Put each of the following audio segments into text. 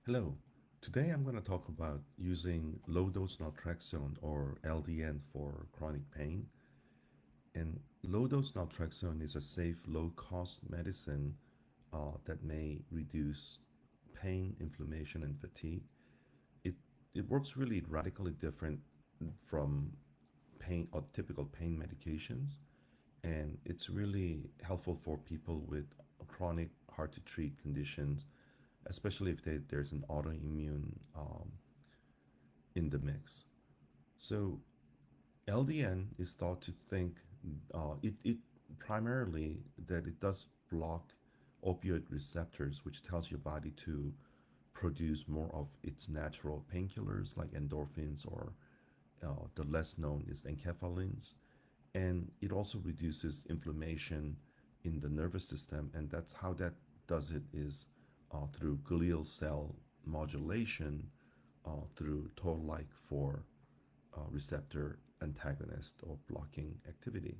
Hello. Today I'm going to talk about using low dose naltrexone or LDN for chronic pain. And low dose naltrexone is a safe, low cost medicine that may reduce pain, inflammation, and fatigue. It, it works really radically different from pain or typical pain medications. And it's really helpful for people with chronic, hard to treat conditions, especially if there's an autoimmune in the mix. So LDN is thought to think it primarily that it does block opioid receptors, which tells your body to produce more of its natural painkillers like endorphins or the less known is enkephalins. And it also reduces inflammation in the nervous system, and that's how that does it is through glial cell modulation through toll-like 4 receptor antagonist or blocking activity.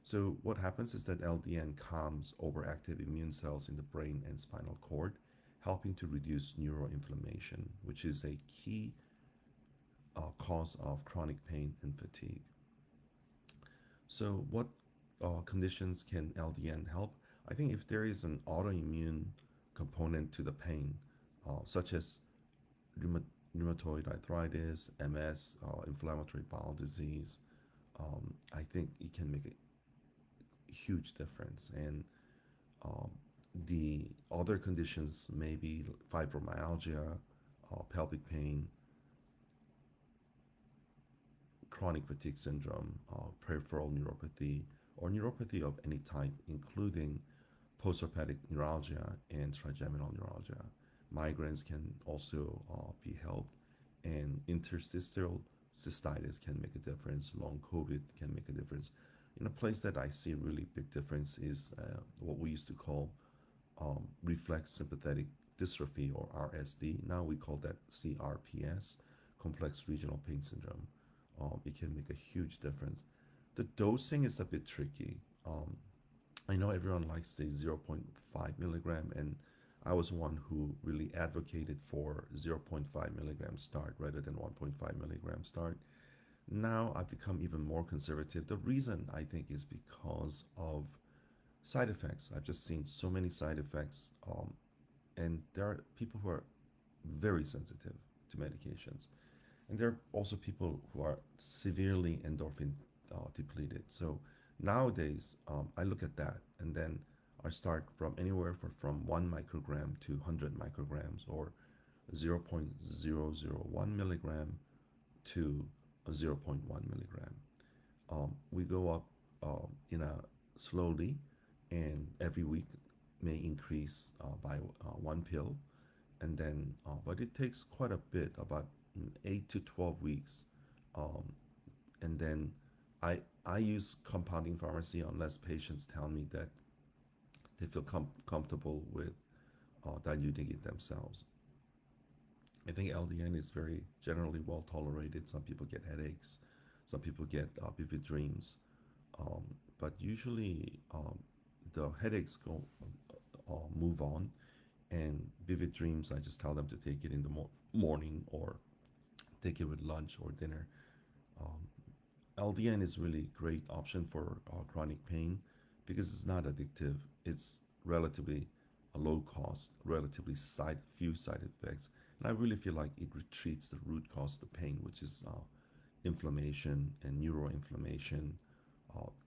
So what happens is that LDN calms overactive immune cells in the brain and spinal cord, helping to reduce neuroinflammation, which is a key cause of chronic pain and fatigue. So what conditions can LDN help? I think if there is an autoimmune component to the pain, such as rheumatoid arthritis, MS, inflammatory bowel disease, I think it can make a huge difference. And um, the other conditions may be fibromyalgia, pelvic pain, chronic fatigue syndrome, peripheral neuropathy, or neuropathy of any type, including postherpetic neuralgia and trigeminal neuralgia. Migraines can also be helped, and interstitial cystitis can make a difference. Long COVID can make a difference. In a place that I see really big difference is what we used to call reflex sympathetic dystrophy or RSD. Now we call that CRPS, complex regional pain syndrome. It can make a huge difference. The dosing is a bit tricky. I know everyone likes the zero point 0.5 milligram, and I was one who really advocated for zero point 0.5 milligram start rather than 1.5 milligram start. Now I've become even more conservative. The reason I think is because of side effects. I've just seen so many side effects, and there are people who are very sensitive to medications. And there are also people who are severely endorphin depleted. So nowadays, I look at that and then I start from anywhere from 1 microgram to 100 micrograms or 0.001 milligram to 0.1 milligram. We go up in a slowly, and every week may increase by one pill, and then but it takes quite a bit, about 8 to 12 weeks, um, and then I use compounding pharmacy unless patients tell me that they feel comfortable with diluting it themselves. I think LDN is very generally well tolerated. Some people get headaches, some people get vivid dreams, um, but usually the headaches go move on, and vivid dreams I just tell them to take it in the morning or take it with lunch or dinner. Um, LDN is really a great option for chronic pain because it's not addictive. It's relatively a low cost, relatively few side effects, and I really feel like it treats the root cause of the pain, which is inflammation and neuroinflammation,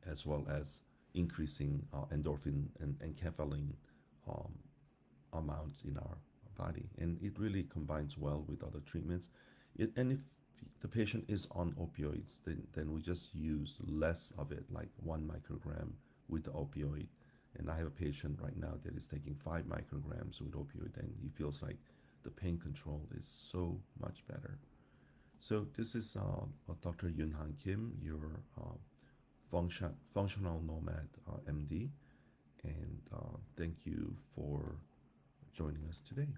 as well as increasing endorphin and enkephalin um, amounts in our body. And it really combines well with other treatments. And if the patient is on opioids, then we just use less of it, like 1 microgram with the opioid. And I have a patient right now that is taking 5 micrograms with opioid, and he feels like the pain control is so much better. So this is Dr. Yun Han Kim, your functional nomad MD, and thank you for joining us today.